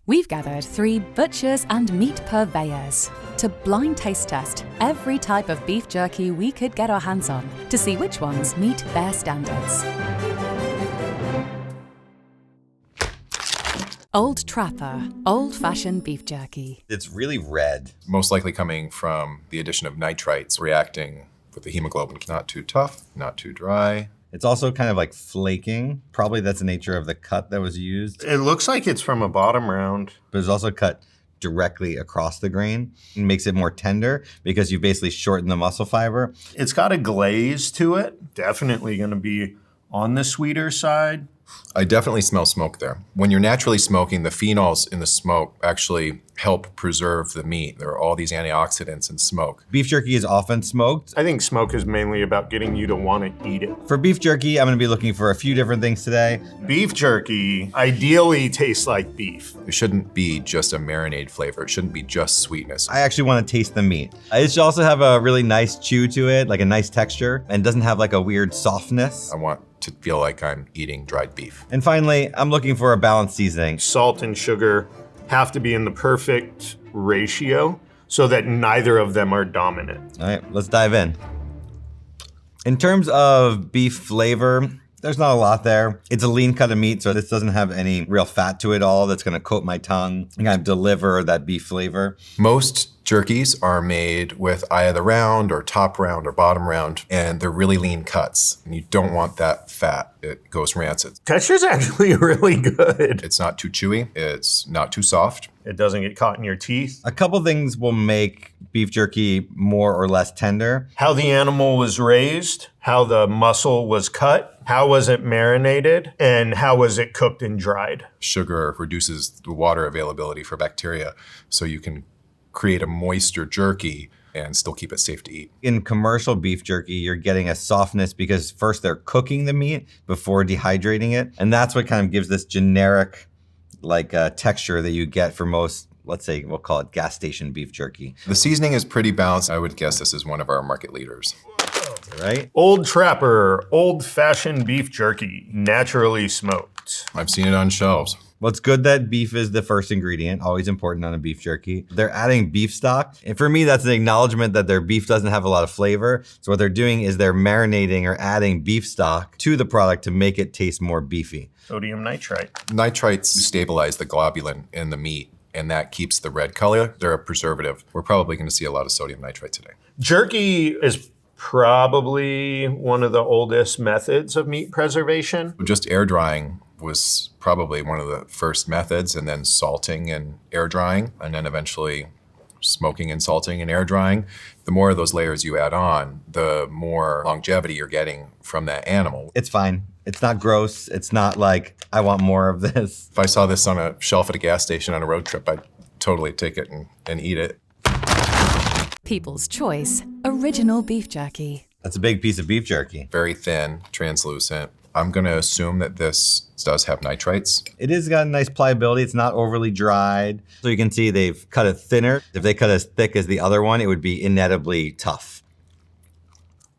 We've gathered 3 butchers and meat purveyors to blind taste test every type of beef jerky we could get our hands on to see which ones meet their standards. Old Trapper, old-fashioned beef jerky. It's really red. Most likely coming from the addition of nitrites reacting with the hemoglobin. Not too tough, not too dry. It's also kind of like flaking. Probably that's the nature of the cut that was used. It looks like it's from a bottom round. But it's also cut directly across the grain. It makes it more tender because you basically shorten the muscle fiber. It's got a glaze to it. Definitely going to be on the sweeter side. I definitely smell smoke there. When you're naturally smoking, the phenols in the smoke actually help preserve the meat. There are all these antioxidants in smoke. Beef jerky is often smoked. I think smoke is mainly about getting you to want to eat it. For beef jerky, I'm going to be looking for a few different things today. Beef jerky ideally tastes like beef. It shouldn't be just a marinade flavor. It shouldn't be just sweetness. I actually want to taste the meat. It should also have a really nice chew to it, like a nice texture, and doesn't have like a weird softness. I want to feel like I'm eating dried beef. And finally, I'm looking for a balanced seasoning. Salt and sugar have to be in the perfect ratio so that neither of them are dominant. All right, let's dive in. In terms of beef flavor, there's not a lot there. It's a lean cut of meat, so this doesn't have any real fat to it all that's gonna coat my tongue and kind of deliver that beef flavor. Most jerkies are made with eye of the round or top round or bottom round, and they're really lean cuts. And you don't want that fat. It goes rancid. Texture's actually really good. It's not too chewy. It's not too soft. It doesn't get caught in your teeth. A couple things will make beef jerky more or less tender. How the animal was raised, how the muscle was cut, how was it marinated, and how was it cooked and dried. Sugar reduces the water availability for bacteria, so you can create a moister jerky and still keep it safe to eat. In commercial beef jerky, you're getting a softness because first they're cooking the meat before dehydrating it. And that's what kind of gives this generic texture that you get for most, let's say, we'll call it gas station beef jerky. The seasoning is pretty balanced. I would guess this is one of our market leaders. Right? Old Trapper, old-fashioned beef jerky, naturally smoked. I've seen it on shelves. Well, it's good that beef is the first ingredient, always important on a beef jerky. They're adding beef stock. And for me, that's an acknowledgement that their beef doesn't have a lot of flavor. So what they're doing is they're marinating or adding beef stock to the product to make it taste more beefy. Sodium nitrite. Nitrites stabilize the globulin in the meat, and that keeps the red color. They're a preservative. We're probably going to see a lot of sodium nitrite today. Jerky is probably one of the oldest methods of meat preservation. Just air drying was probably one of the first methods, and then salting and air drying, and then eventually smoking and salting and air drying. The more of those layers you add on, the more longevity you're getting from that animal. It's fine. It's not gross. It's not like, I want more of this. If I saw this on a shelf at a gas station on a road trip, I'd totally take it and eat it. People's Choice Original Beef Jerky. That's a big piece of beef jerky. Very thin, translucent. I'm going to assume that this does have nitrites. It has got a nice pliability. It's not overly dried. So you can see they've cut it thinner. If they cut as thick as the other one, it would be inevitably tough.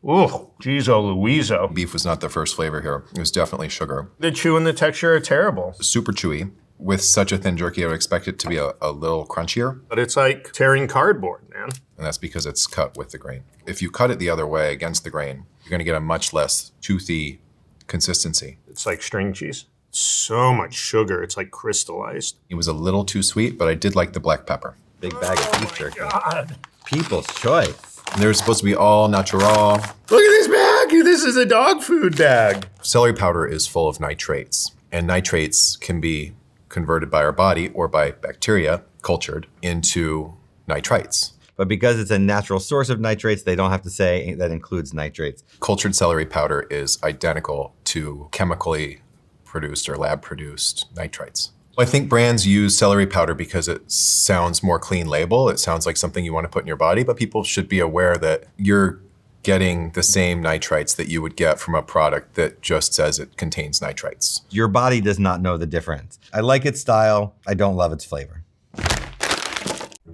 Ooh, geez, oh Louiso. Beef was not the first flavor here. It was definitely sugar. The chew and the texture are terrible. Super chewy. With such a thin jerky, I would expect it to be a little crunchier. But it's like tearing cardboard, man. And that's because it's cut with the grain. If you cut it the other way against the grain, you're going to get a much less toothy consistency. It's like string cheese. So much sugar, it's like crystallized. It was a little too sweet, but I did like the black pepper. Big bag of beef jerky. God. People's Choice. And they're supposed to be all natural. Look at this bag! This is a dog food bag. Celery powder is full of nitrates, and nitrates can be converted by our body or by bacteria, cultured, into nitrites. But because it's a natural source of nitrates, they don't have to say that includes nitrates. Cultured celery powder is identical to chemically produced or lab-produced nitrites. I think brands use celery powder because it sounds more clean label. It sounds like something you want to put in your body, but people should be aware that you're getting the same nitrites that you would get from a product that just says it contains nitrites. Your body does not know the difference. I like its style. I don't love its flavor.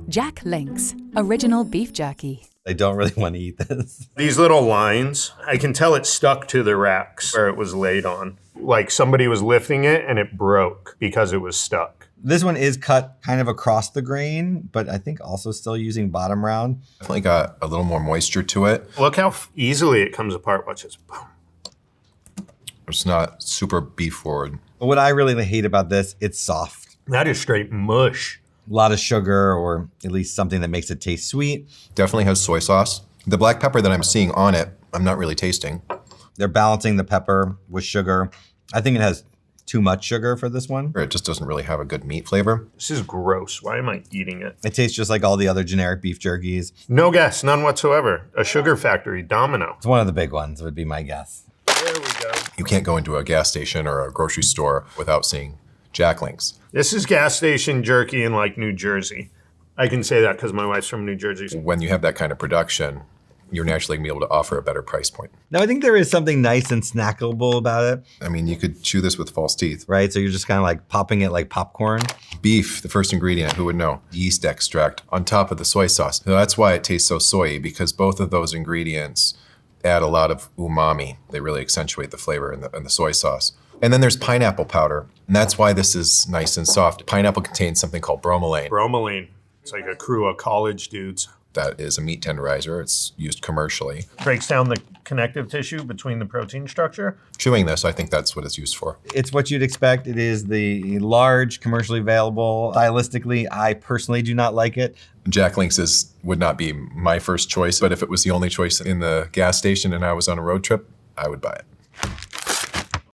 Jack Link's Original Beef Jerky. I don't really want to eat this. These little lines, I can tell it stuck to the racks where it was laid on. Like somebody was lifting it and it broke because it was stuck. This one is cut kind of across the grain, but I think also still using bottom round. Definitely got a little more moisture to it. Look how easily it comes apart. Watch this. Boom. It's not super beef forward. But what I really hate about this, it's soft. That is straight mush. A lot of sugar, or at least something that makes it taste sweet. Definitely has soy sauce. The black pepper that I'm seeing on it, I'm not really tasting. They're balancing the pepper with sugar. I think it has too much sugar for this one. It just doesn't really have a good meat flavor. This is gross. Why am I eating it? It tastes just like all the other generic beef jerkies. No guess, none whatsoever. A sugar factory, Domino. It's one of the big ones, would be my guess. There we go. You can't go into a gas station or a grocery store without seeing Jack Links. This is gas station jerky in like New Jersey. I can say that because my wife's from New Jersey. When you have that kind of production, you're naturally going to be able to offer a better price point. Now, I think there is something nice and snackable about it, I mean, you could chew this with false teeth. right? So you're just kind of like popping it like popcorn. Beef, the first ingredient, who would know? Yeast extract on top of the soy sauce. So that's why it tastes so soy, because both of those ingredients add a lot of umami. They really accentuate the flavor in the soy sauce. And then there's pineapple powder, and that's why this is nice and soft. Pineapple contains something called bromelain. Bromelain. It's like a crew of college dudes. That is a meat tenderizer. It's used commercially. Breaks down the connective tissue between the protein structure. Chewing this, I think that's what it's used for. It's what you'd expect. It is the large, commercially available. Stylistically, I personally do not like it. Jack Links would not be my first choice, but if it was the only choice in the gas station and I was on a road trip, I would buy it.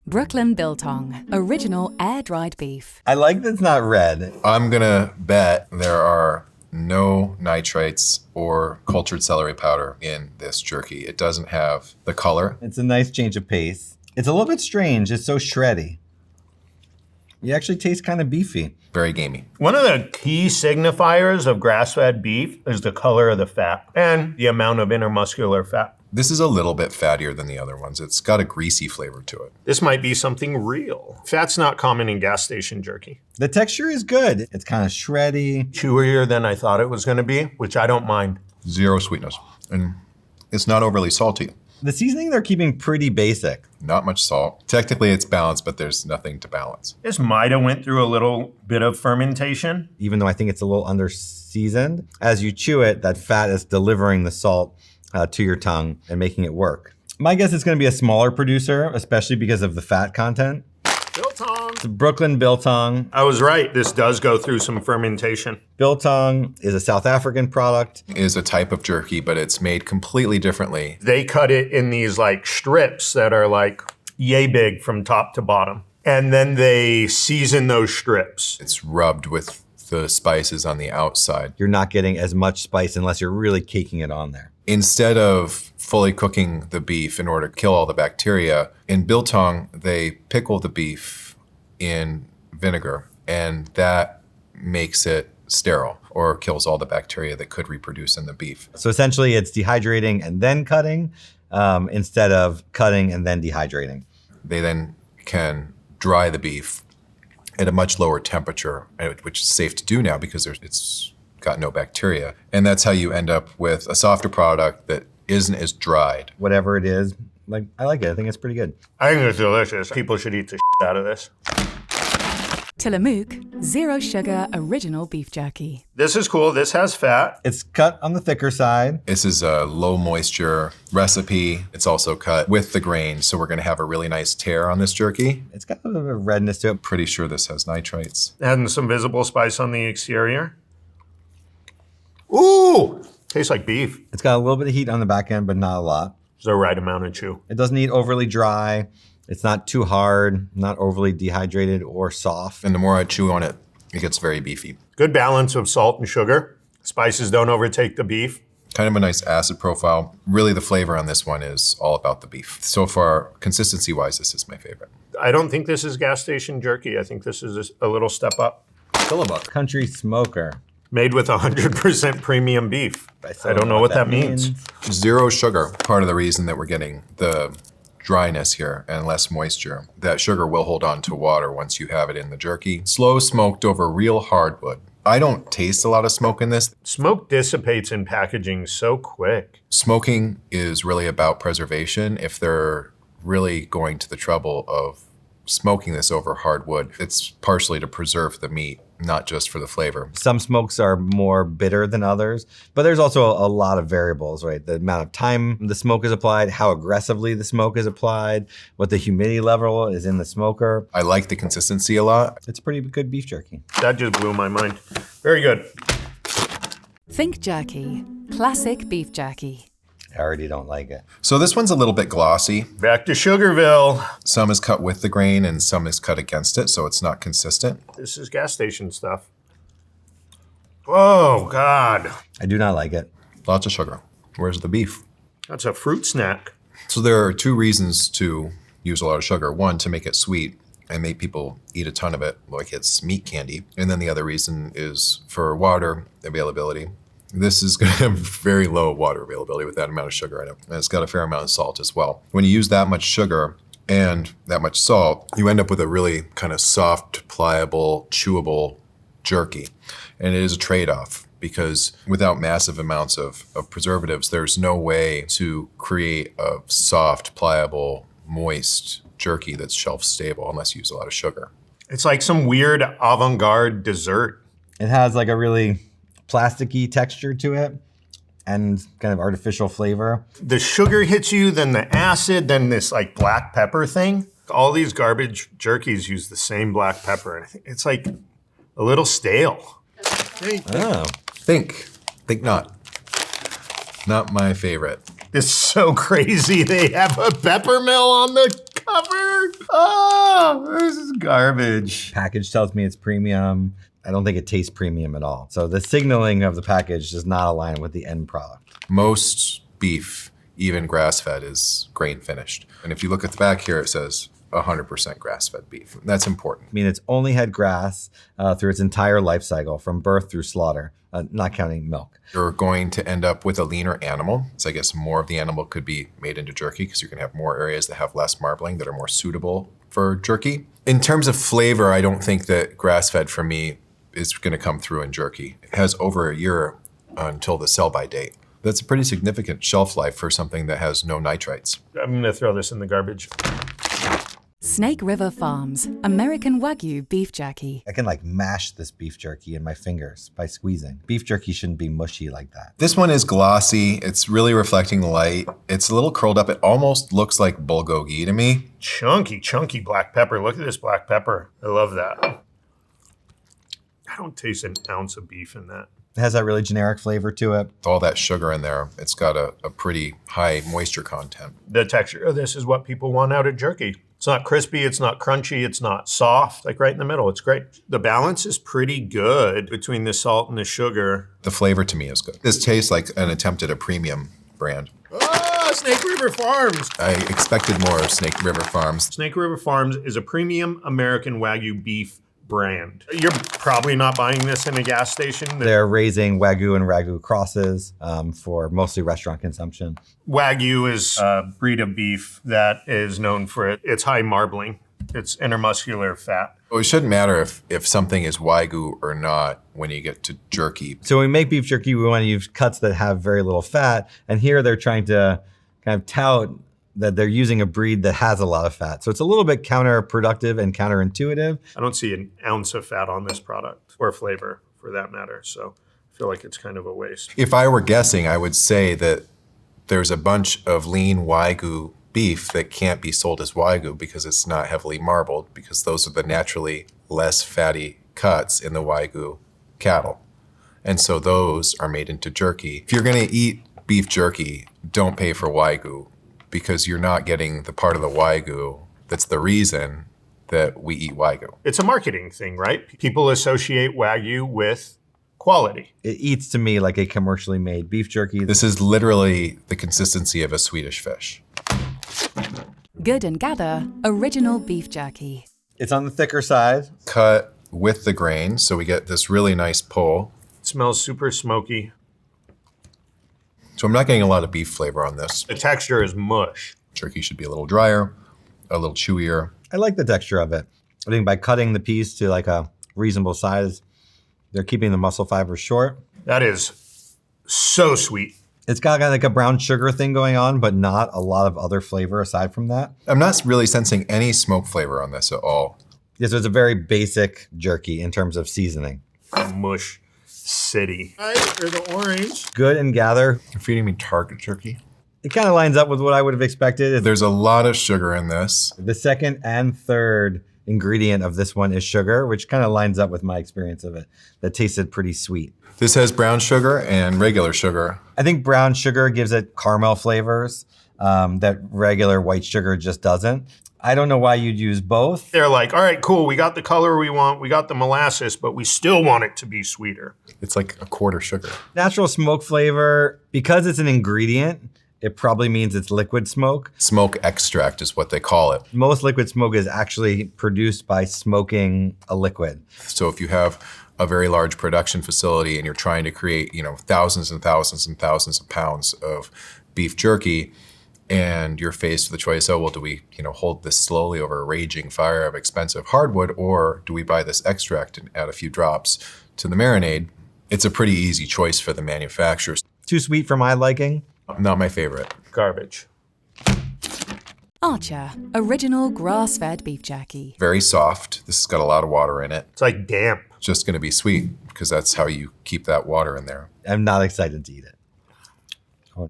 Brooklyn Biltong, original air-dried beef. I like that it's not red. I'm gonna bet there are no nitrites or cultured celery powder in this jerky. It doesn't have the color. It's a nice change of pace. It's a little bit strange. It's so shreddy. You actually taste kind of beefy. Very gamey. One of the key signifiers of grass-fed beef is the color of the fat and the amount of intermuscular fat. This is a little bit fattier than the other ones. It's got a greasy flavor to it. This might be something real. Fat's not common in gas station jerky. The texture is good. It's kind of shreddy. Chewier than I thought it was going to be, which I don't mind. Zero sweetness. And it's not overly salty. The seasoning they're keeping pretty basic. Not much salt. Technically it's balanced, but there's nothing to balance. This might have went through a little bit of fermentation. Even though I think it's a little under-seasoned. As you chew it, that fat is delivering the salt to your tongue and making it work. My guess is going to be a smaller producer, especially because of the fat content. Biltong. It's Brooklyn Biltong. I was right. This does go through some fermentation. Biltong is a South African product. Is a type of jerky, but it's made completely differently. They cut it in these like strips that are like yay big from top to bottom. And then they season those strips. It's rubbed with the spices on the outside. You're not getting as much spice unless you're really caking it on there. Instead of fully cooking the beef in order to kill all the bacteria, in Biltong, they pickle the beef in vinegar, and that makes it sterile or kills all the bacteria that could reproduce in the beef. So essentially it's dehydrating and then cutting instead of cutting and then dehydrating. They then can dry the beef at a much lower temperature, which is safe to do now because it's got no bacteria. And that's how you end up with a softer product that isn't as dried. Whatever it is, like I like it. I think it's pretty good. I think it's delicious. People should eat the out of this. Tillamook, zero sugar original beef jerky. This is cool. This has fat. It's cut on the thicker side. This is a low moisture recipe. It's also cut with the grain, so we're gonna have a really nice tear on this jerky. It's got a little bit of redness to it. Pretty sure this has nitrites. Adding some visible spice on the exterior. Ooh! Tastes like beef. It's got a little bit of heat on the back end, but not a lot. It's the right amount of chew. It doesn't eat overly dry. It's not too hard, not overly dehydrated or soft. And the more I chew on it, it gets very beefy. Good balance of salt and sugar. Spices don't overtake the beef. Kind of a nice acid profile. Really, the flavor on this one is all about the beef. So far, consistency-wise, this is my favorite. I don't think this is gas station jerky. I think this is a little step up. Tillamook. Country smoker. Made with 100% premium beef. I don't know what that means. Zero sugar. Part of the reason that we're getting the dryness here and less moisture. That sugar will hold on to water once you have it in the jerky. Slow smoked over real hardwood. I don't taste a lot of smoke in this. Smoke dissipates in packaging so quick. Smoking is really about preservation. If they're really going to the trouble of smoking this over hardwood, it's partially to preserve the meat not just for the flavor. Some smokes are more bitter than others, but there's also a lot of variables, right? The amount of time the smoke is applied, how aggressively the smoke is applied, what the humidity level is in the smoker. I like the consistency a lot. It's pretty good beef jerky. That just blew my mind. Very good. Think jerky. Classic beef jerky. I already don't like it. So this one's a little bit glossy. Back to Sugarville. Some is cut with the grain and some is cut against it, so it's not consistent. This is gas station stuff. Oh, God. I do not like it. Lots of sugar. Where's the beef? That's a fruit snack. So there are two reasons to use a lot of sugar. One, to make it sweet and make people eat a ton of it like it's meat candy. And then the other reason is for water availability. This is going to have very low water availability with that amount of sugar in it. And it's got a fair amount of salt as well. When you use that much sugar and that much salt, you end up with a really kind of soft, pliable, chewable jerky. And it is a trade-off because without massive amounts of preservatives, there's no way to create a soft, pliable, moist jerky that's shelf stable unless you use a lot of sugar. It's like some weird avant-garde dessert. It has like a really plasticky texture to it and kind of artificial flavor. The sugar hits you, then the acid, then this like black pepper thing. All these garbage jerkies use the same black pepper. And I think it's like a little stale. Oh. Think not. Not my favorite. It's so crazy. They have a pepper mill on the cover. Oh, this is garbage. Package tells me it's premium. I don't think it tastes premium at all. So the signaling of the package does not align with the end product. Most beef, even grass-fed, is grain finished. And if you look at the back here, it says 100% grass-fed beef. That's important. I mean, it's only had grass through its entire life cycle, from birth through slaughter, not counting milk. You're going to end up with a leaner animal. So I guess more of the animal could be made into jerky because you can have more areas that have less marbling that are more suitable for jerky. In terms of flavor, I don't think that grass-fed for me is going to come through in jerky. It has over a year until the sell-by date. That's a pretty significant shelf life for something that has no nitrites. I'm going to throw this in the garbage. Snake River Farms, American Wagyu beef jerky. I can like mash this beef jerky in my fingers by squeezing. Beef jerky shouldn't be mushy like that. This one is glossy. It's really reflecting light. It's a little curled up. It almost looks like bulgogi to me. Chunky black pepper. Look at this black pepper. I love that. I don't taste an ounce of beef in that. It has that really generic flavor to it. With all that sugar in there, it's got a pretty high moisture content. The texture of this is what people want out of jerky. It's not crispy, it's not crunchy, it's not soft, like right in the middle. It's great. The balance is pretty good between the salt and the sugar. The flavor to me is good. This tastes like an attempt at a premium brand. Snake River Farms. I expected more of Snake River Farms. Snake River Farms is a premium American Wagyu beef brand. You're probably not buying this in a gas station. They're raising Wagyu and Ragu crosses for mostly restaurant consumption. Wagyu is a breed of beef that is known for its high marbling. It's intermuscular fat. Well, it shouldn't matter if something is Wagyu or not when you get to jerky. So when we make beef jerky, we want to use cuts that have very little fat. And here they're trying to kind of tout that they're using a breed that has a lot of fat. So it's a little bit counterproductive and counterintuitive. I don't see an ounce of fat on this product, or flavor for that matter. So I feel like it's kind of a waste. If I were guessing, I would say that there's a bunch of lean Wagyu beef that can't be sold as Wagyu because it's not heavily marbled, because those are the naturally less fatty cuts in the Wagyu cattle. And so those are made into jerky. If you're going to eat beef jerky, don't pay for Wagyu, because you're not getting the part of the Wagyu that's the reason that we eat Wagyu. It's a marketing thing, right? People associate Wagyu with quality. It eats to me like a commercially made beef jerky. This is literally the consistency of a Swedish fish. Good and Gather, original beef jerky. It's on the thicker side. Cut with the grain, so we get this really nice pull. It smells super smoky. So I'm not getting a lot of beef flavor on this. The texture is mush. Jerky should be a little drier, a little chewier. I like the texture of it. I think by cutting the piece to like a reasonable size, they're keeping the muscle fibers short. That is so sweet. It's got like a brown sugar thing going on, but not a lot of other flavor aside from that. I'm not really sensing any smoke flavor on this at all. Yeah, so it's a very basic jerky in terms of seasoning. Mush City. Right, or the orange. Good and gather. You're feeding me Target jerky. It kind of lines up with what I would have expected. There's a lot of sugar in this. The second and third ingredient of this one is sugar, which kind of lines up with my experience of it. That tasted pretty sweet. This has brown sugar and regular sugar. I think brown sugar gives it caramel flavors that regular white sugar just doesn't. I don't know why you'd use both. They're like, all right, cool, we got the color we want, we got the molasses, but we still want it to be sweeter. It's like a quarter sugar. Natural smoke flavor, because it's an ingredient, it probably means it's liquid smoke. Smoke extract is what they call it. Most liquid smoke is actually produced by smoking a liquid. So if you have a very large production facility and you're trying to create, thousands and thousands and thousands of pounds of beef jerky, and you're faced with the choice, oh, well, do we, hold this slowly over a raging fire of expensive hardwood, or do we buy this extract and add a few drops to the marinade? It's a pretty easy choice for the manufacturers. Too sweet for my liking. Not my favorite. Garbage. Archer, original grass-fed beef jerky. Very soft. This has got a lot of water in it. It's like damp. It's just going to be sweet because that's how you keep that water in there. I'm not excited to eat it.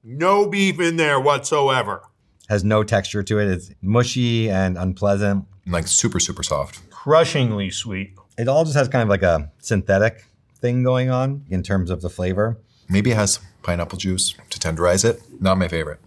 No beef in there whatsoever. Has no texture to it. It's mushy and unpleasant. Like super, super soft. Crushingly sweet. It all just has kind of like a synthetic thing going on in terms of the flavor. Maybe it has pineapple juice to tenderize it. Not my favorite.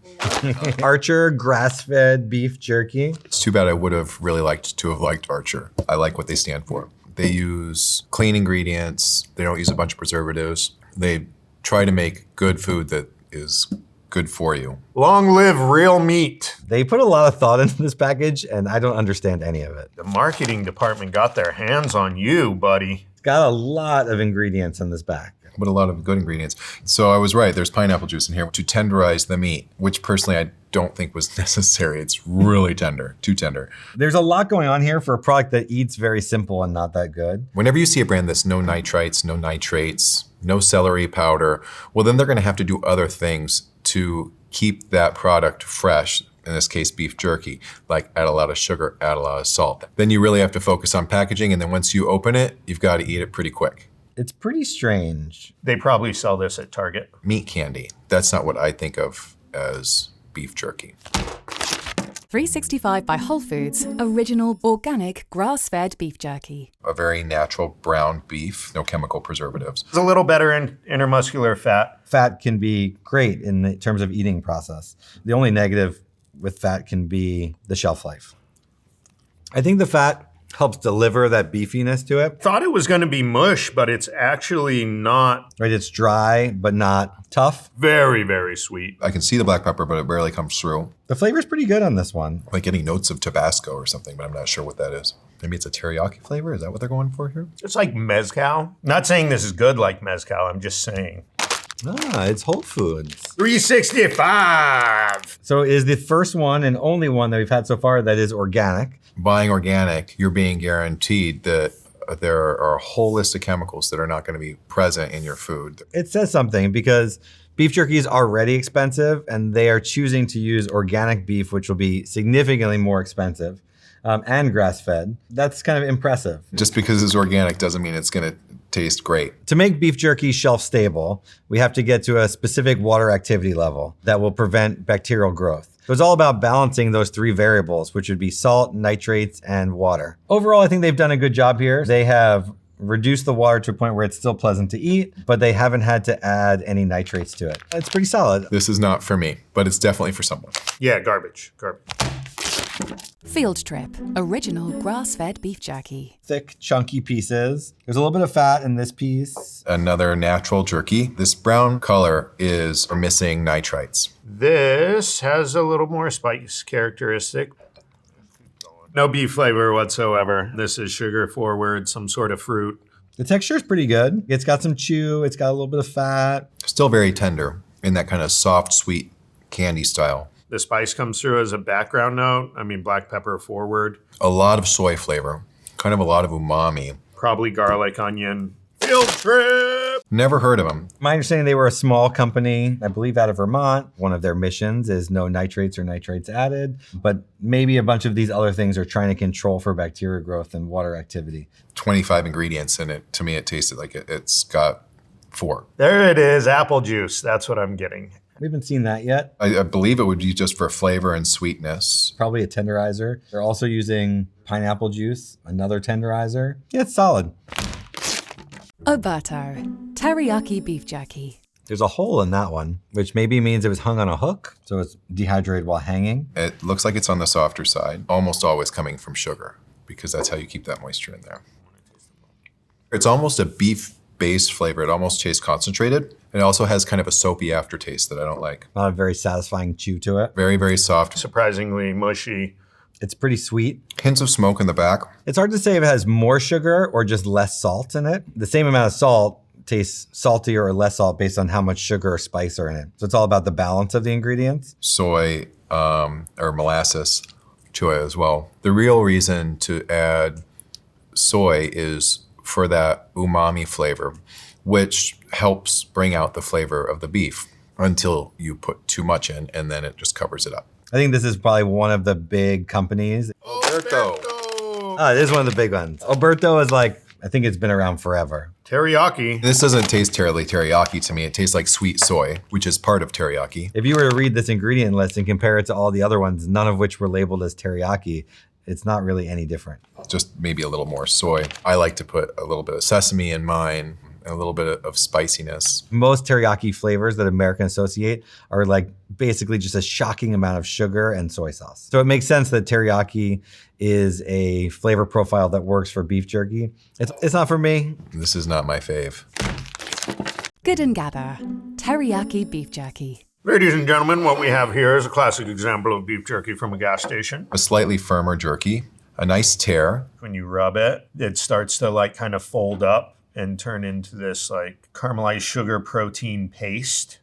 Archer grass-fed beef jerky. It's too bad I would have really liked to have liked Archer. I like what they stand for. They use clean ingredients. They don't use a bunch of preservatives. They try to make good food that is good for you. Long live real meat. They put a lot of thought into this package, and I don't understand any of it. The marketing department got their hands on you, buddy. It's got a lot of ingredients in this bag. But a lot of good ingredients. So I was right, there's pineapple juice in here to tenderize the meat, which personally I don't think was necessary. It's really tender, too tender. There's a lot going on here for a product that eats very simple and not that good. Whenever you see a brand that's no nitrites, no nitrates, no celery powder, well then they're gonna have to do other things to keep that product fresh. In this case, beef jerky, like add a lot of sugar, add a lot of salt. Then you really have to focus on packaging, and then once you open it, you've got to eat it pretty quick. It's pretty strange. They probably sell this at Target. Meat candy. That's not what I think of as beef jerky. 365 by Whole Foods, original organic grass-fed beef jerky. A very natural brown beef, no chemical preservatives. It's a little better in intermuscular fat. Fat can be great in the terms of eating process. The only negative with fat can be the shelf life. I think the fat helps deliver that beefiness to it. Thought it was going to be mush, but it's actually not. Right, it's dry, but not tough. Very, very sweet. I can see the black pepper, but it barely comes through. The flavor's pretty good on this one. Like getting notes of Tabasco or something, but I'm not sure what that is. Maybe it's a teriyaki flavor? Is that what they're going for here? It's like mezcal. Not saying this is good like mezcal. I'm just saying. It's Whole Foods. 365. So it is the first one and only one that we've had so far that is organic. Buying organic, you're being guaranteed that there are a whole list of chemicals that are not going to be present in your food. It says something because beef jerky is already expensive and they are choosing to use organic beef, which will be significantly more expensive, and grass-fed. That's kind of impressive. Just because it's organic doesn't mean it's going to taste great. To make beef jerky shelf stable, we have to get to a specific water activity level that will prevent bacterial growth. So it's all about balancing those three variables, which would be salt, nitrates, and water. Overall, I think they've done a good job here. They have reduced the water to a point where it's still pleasant to eat, but they haven't had to add any nitrates to it. It's pretty solid. This is not for me, but it's definitely for someone. Yeah, garbage. Field Trip, original grass-fed beef jerky. Thick, chunky pieces. There's a little bit of fat in this piece. Another natural jerky. This brown color is missing nitrites. This has a little more spice characteristic. No beef flavor whatsoever. This is sugar forward, some sort of fruit. The texture is pretty good. It's got some chew. It's got a little bit of fat. Still very tender in that kind of soft, sweet candy style. The spice comes through as a background note. I mean, black pepper forward. A lot of soy flavor, kind of a lot of umami. Probably garlic, onion. Field Trip! Never heard of them. My understanding, they were a small company, I believe out of Vermont. One of their missions is no nitrates or nitrates added, but maybe a bunch of these other things are trying to control for bacteria growth and water activity. 25 ingredients in it. To me, it tasted like it's got 4. There it is, apple juice. That's what I'm getting. We haven't seen that yet. I believe it would be just for flavor and sweetness. Probably a tenderizer. They're also using pineapple juice, another tenderizer. Yeah, it's solid. Oberto, teriyaki beef jerky. There's a hole in that one, which maybe means it was hung on a hook, so it's dehydrated while hanging. It looks like it's on the softer side, almost always coming from sugar, because that's how you keep that moisture in there. It's almost a beef-based flavor. It almost tastes concentrated. It also has kind of a soapy aftertaste that I don't like. Not a very satisfying chew to it. Very, very soft. Surprisingly mushy. It's pretty sweet. Hints of smoke in the back. It's hard to say if it has more sugar or just less salt in it. The same amount of salt tastes saltier or less salt based on how much sugar or spice are in it. So it's all about the balance of the ingredients. Soy or molasses, choya as well. The real reason to add soy is for that umami flavor, which helps bring out the flavor of the beef until you put too much in, and then it just covers it up. I think this is probably one of the big companies. Oberto. It is one of the big ones. Oberto is like, I think it's been around forever. Teriyaki. This doesn't taste terribly teriyaki to me. It tastes like sweet soy, which is part of teriyaki. If you were to read this ingredient list and compare it to all the other ones, none of which were labeled as teriyaki, it's not really any different. Just maybe a little more soy. I like to put a little bit of sesame in mine, and a little bit of spiciness. Most teriyaki flavors that Americans associate are like basically just a shocking amount of sugar and soy sauce. So it makes sense that teriyaki is a flavor profile that works for beef jerky. It's not for me. This is not my fave. Good and Gather, teriyaki beef jerky. Ladies and gentlemen, what we have here is a classic example of beef jerky from a gas station. A slightly firmer jerky, a nice tear. When you rub it, it starts to like kind of fold up and turn into this like caramelized sugar protein paste.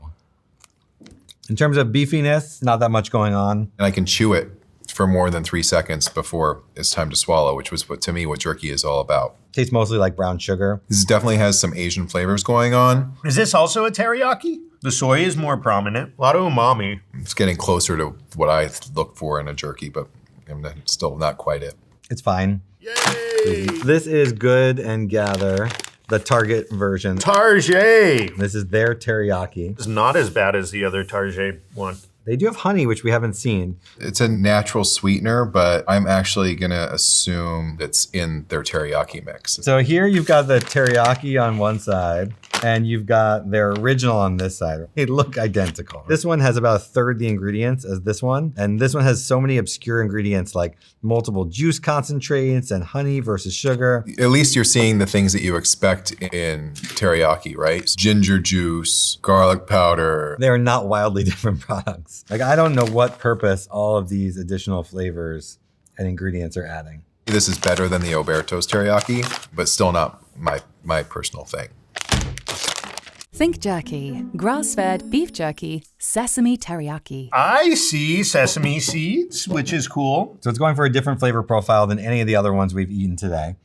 In terms of beefiness, not that much going on. And I can chew it for more than 3 seconds before it's time to swallow, which was to me what jerky is all about. Tastes mostly like brown sugar. This definitely has some Asian flavors going on. Is this also a teriyaki? The soy is more prominent. A lot of umami. It's getting closer to what I look for in a jerky, but I'm still not quite it. It's fine. Yay! This is Good and Gather, the Target version. Target. This is their teriyaki. It's not as bad as the other Target one. They do have honey, which we haven't seen. It's a natural sweetener, but I'm actually gonna assume it's in their teriyaki mix. So here you've got the teriyaki on one side, and you've got their original on this side. They look identical. This one has about a third the ingredients as this one, and this one has so many obscure ingredients like multiple juice concentrates and honey versus sugar. At least you're seeing the things that you expect in teriyaki, right? Ginger juice, garlic powder. They are not wildly different products. Like, I don't know what purpose all of these additional flavors and ingredients are adding. This is better than the Oberto's teriyaki, but still not my personal thing. Think jerky, grass-fed beef jerky, sesame teriyaki. I see sesame seeds, which is cool. So it's going for a different flavor profile than any of the other ones we've eaten today.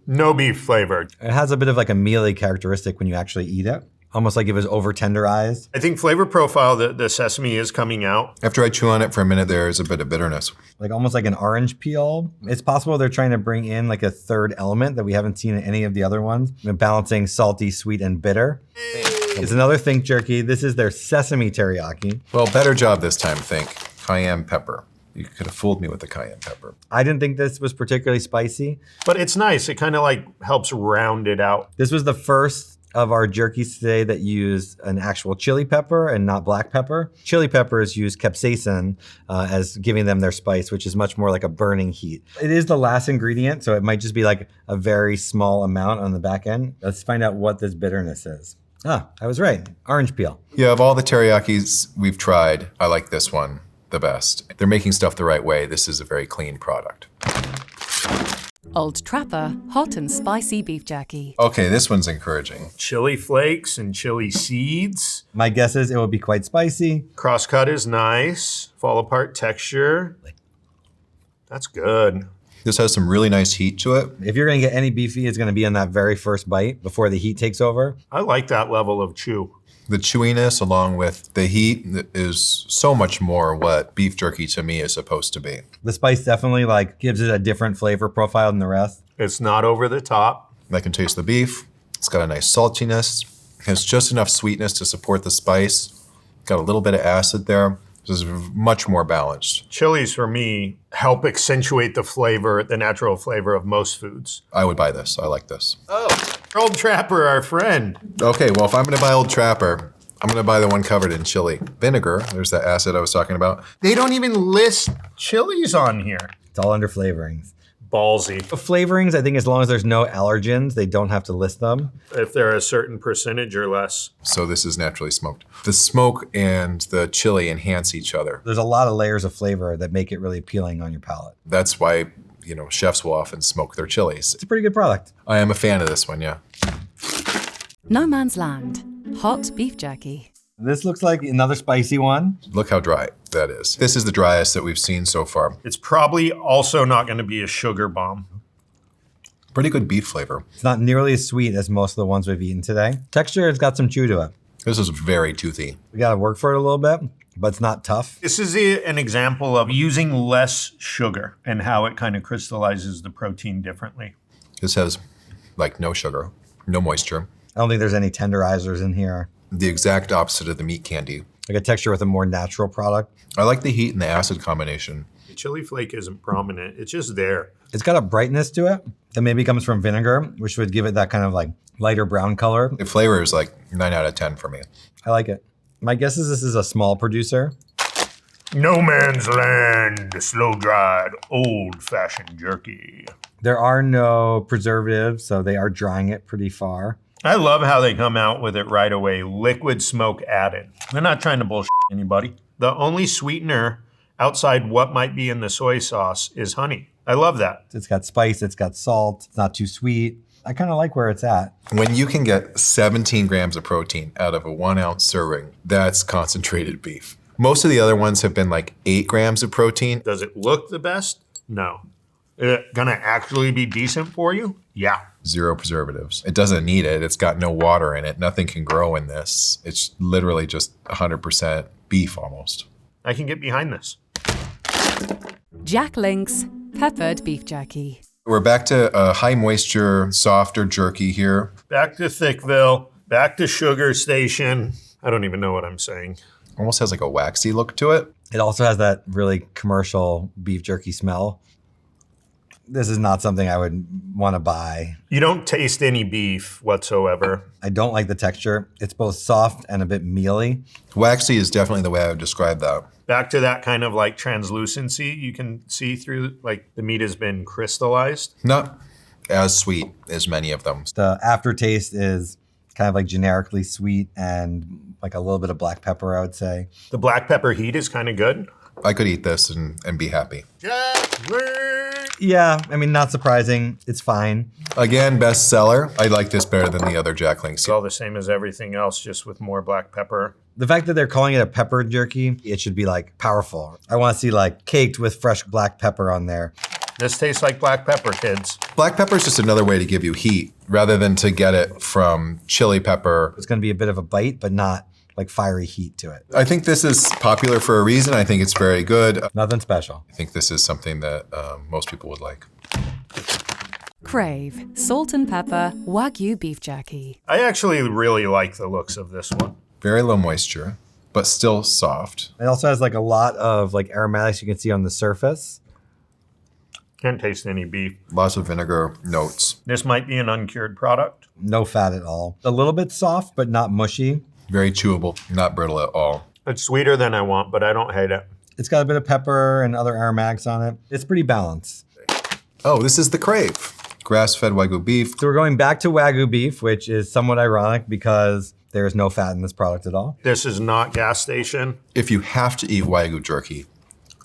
No beef flavored. It has a bit of like a mealy characteristic when you actually eat it. Almost like it was over tenderized. I think flavor profile, the sesame is coming out. After I chew on it for a minute, there is a bit of bitterness. Like almost like an orange peel. It's possible they're trying to bring in like a third element that we haven't seen in any of the other ones. They're balancing salty, sweet, and bitter. It's another Think Jerky. This is their sesame teriyaki. Well, better job this time, Think. Cayenne pepper. You could have fooled me with the cayenne pepper. I didn't think this was particularly spicy. But it's nice. It kind of like helps round it out. This was the first of our jerkies today that use an actual chili pepper and not black pepper. Chili peppers use capsaicin as giving them their spice, which is much more like a burning heat. It is the last ingredient, so it might just be like a very small amount on the back end. Let's find out what this bitterness is. Ah, I was right. Orange peel. Yeah, of all the teriyakis we've tried, I like this one the best. They're making stuff the right way. This is a very clean product. Old Trapper, hot and spicy beef jerky. Okay, this one's encouraging. Chili flakes and chili seeds. My guess is it will be quite spicy. Crosscut is nice. Fall apart texture. That's good. This has some really nice heat to it. If you're gonna get any beefy, it's gonna be in that very first bite before the heat takes over. I like that level of chew. The chewiness along with the heat is so much more what beef jerky to me is supposed to be. The spice definitely like gives it a different flavor profile than the rest. It's not over the top. I can taste the beef. It's got a nice saltiness. It has just enough sweetness to support the spice. Got a little bit of acid there. This is much more balanced. Chilies, for me, help accentuate the flavor, the natural flavor of most foods. I would buy this. I like this. Oh, Old Trapper, our friend. Okay, well, if I'm gonna buy Old Trapper, I'm gonna buy the one covered in chili. Vinegar, there's that acid I was talking about. They don't even list chilies on here. It's all under flavorings. Ballsy. The flavorings, I think as long as there's no allergens, they don't have to list them. If they're a certain percentage or less. So this is naturally smoked. The smoke and the chili enhance each other. There's a lot of layers of flavor that make it really appealing on your palate. That's why, chefs will often smoke their chilies. It's a pretty good product. I am a fan of this one, yeah. No Man's Land. Hot beef jerky. This looks like another spicy one. Look how dry that is. This is the driest that we've seen so far. It's probably also not going to be a sugar bomb. Pretty good beef flavor. It's not nearly as sweet as most of the ones we've eaten today. Texture, it's got some chew to it. This is very toothy. We gotta work for it a little bit, but it's not tough. This is an example of using less sugar and how it kind of crystallizes the protein differently. This has like no sugar, no moisture. I don't think there's any tenderizers in here. The exact opposite of the meat candy. Like a texture with a more natural product. I like the heat and the acid combination. The chili flake isn't prominent. It's just there. It's got a brightness to it that maybe comes from vinegar, which would give it that kind of like lighter brown color. The flavor is like 9 out of 10 for me. I like it. My guess is this is a small producer. No Man's Land, slow-dried, old-fashioned jerky. There are no preservatives, so they are drying it pretty far. I love how they come out with it right away. Liquid smoke added. They're not trying to bullshit anybody. The only sweetener outside what might be in the soy sauce is honey. I love that. It's got spice, it's got salt, it's not too sweet. I kind of like where it's at. When you can get 17 grams of protein out of a 1 ounce serving, that's concentrated beef. Most of the other ones have been like 8 grams of protein. Does it look the best? No. Is it gonna actually be decent for you? Yeah. 0 preservatives. It doesn't need it. It's got no water in it. Nothing can grow in this. It's literally just 100% beef almost. I can get behind this. Jack Link's peppered beef jerky. We're back to a high moisture, softer jerky here. Back to Thickville, back to Sugar Station. I don't even know what I'm saying. Almost has like a waxy look to it. It also has that really commercial beef jerky smell. This is not something I would want to buy. You don't taste any beef whatsoever. I don't like the texture. It's both soft and a bit mealy. Waxy is definitely the way I would describe that. Back to that kind of like translucency you can see through, like the meat has been crystallized. Not as sweet as many of them. The aftertaste is kind of like generically sweet and like a little bit of black pepper, I would say. The black pepper heat is kind of good. I could eat this and be happy. Yeah, I mean, not surprising. It's fine. Again, bestseller. I like this better than the other Jack Links. It's all the same as everything else, just with more black pepper. The fact that they're calling it a pepper jerky, it should be like powerful. I want to see like caked with fresh black pepper on there. This tastes like black pepper, kids. Black pepper is just another way to give you heat rather than to get it from chili pepper. It's going to be a bit of a bite, but not like fiery heat to it. I think this is popular for a reason. I think it's very good. Nothing special. I think this is something that most people would like. Krave salt and pepper Wagyu beef jerky. I actually really like the looks of this one. Very low moisture, but still soft. It also has like a lot of like aromatics you can see on the surface. Can't taste any beef. Lots of vinegar notes. This might be an uncured product. No fat at all. A little bit soft, but not mushy. Very chewable, not brittle at all. It's sweeter than I want, but I don't hate it. It's got a bit of pepper and other aromatics on it. It's pretty balanced. Oh, this is the Krave. Grass-fed Wagyu beef. So we're going back to Wagyu beef, which is somewhat ironic because there is no fat in this product at all. This is not gas station. If you have to eat Wagyu jerky,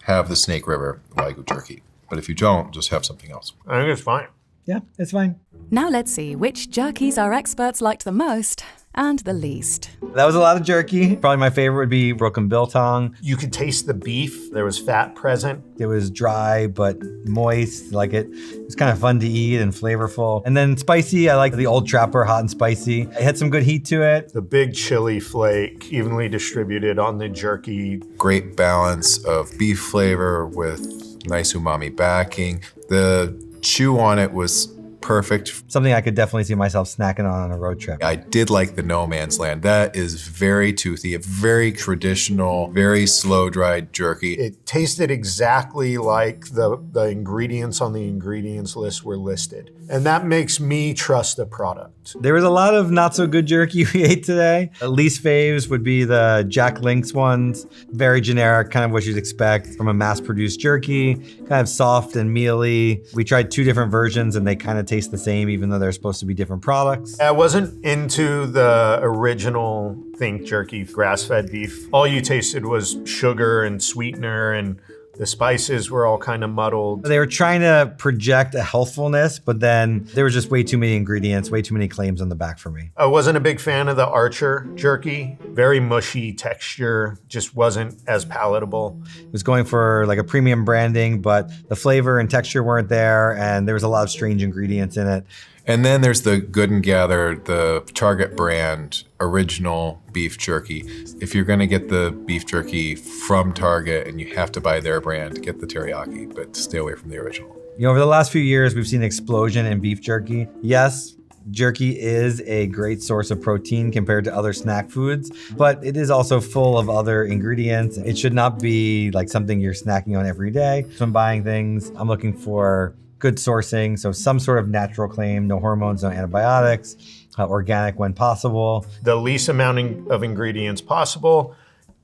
have the Snake River Wagyu jerky. But if you don't, just have something else. I think it's fine. Yeah, it's fine. Now let's see which jerkies our experts liked the most and the least. That was a lot of jerky. Probably my favorite would be broken biltong. You could taste the beef. There was fat present. It was dry but moist. Like it was kind of fun to eat and flavorful. And then spicy, I like the Old Trapper hot and spicy. It had some good heat to it. The big chili flake evenly distributed on the jerky. Great balance of beef flavor with nice umami backing. The chew on it was perfect. Something I could definitely see myself snacking on a road trip. I did like the No Man's Land. That is very toothy, a very traditional, very slow-dried jerky. It tasted exactly like the ingredients on the ingredients list were listed. And that makes me trust the product. There was a lot of not so good jerky we ate today. Least faves would be the Jack Link's ones. Very generic, kind of what you'd expect from a mass-produced jerky. Kind of soft and mealy. We tried 2 different versions and they kind of taste the same even though they're supposed to be different products. I wasn't into the original Think Jerky grass-fed beef. All you tasted was sugar and sweetener, and the spices were all kind of muddled. They were trying to project a healthfulness, but then there was just way too many ingredients, way too many claims on the back for me. I wasn't a big fan of the Archer jerky. Very mushy texture, just wasn't as palatable. It was going for like a premium branding, but the flavor and texture weren't there, and there was a lot of strange ingredients in it. And then there's the Good and Gather, the Target brand original beef jerky. If you're gonna get the beef jerky from Target and you have to buy their brand, get the teriyaki, but stay away from the original. You know, over the last few years, we've seen an explosion in beef jerky. Yes, jerky is a great source of protein compared to other snack foods, but it is also full of other ingredients. It should not be like something you're snacking on every day. So I'm buying things, I'm looking for good sourcing, so some sort of natural claim, no hormones, no antibiotics, organic when possible. The least amount of ingredients possible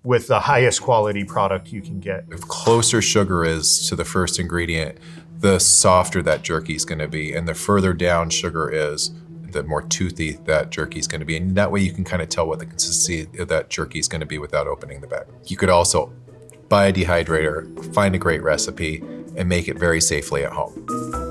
with the highest quality product you can get. The closer sugar is to the first ingredient, the softer that jerky is going to be. And the further down sugar is, the more toothy that jerky is going to be. And that way you can kind of tell what the consistency of that jerky is going to be without opening the bag. You could also buy a dehydrator, find a great recipe, and make it very safely at home.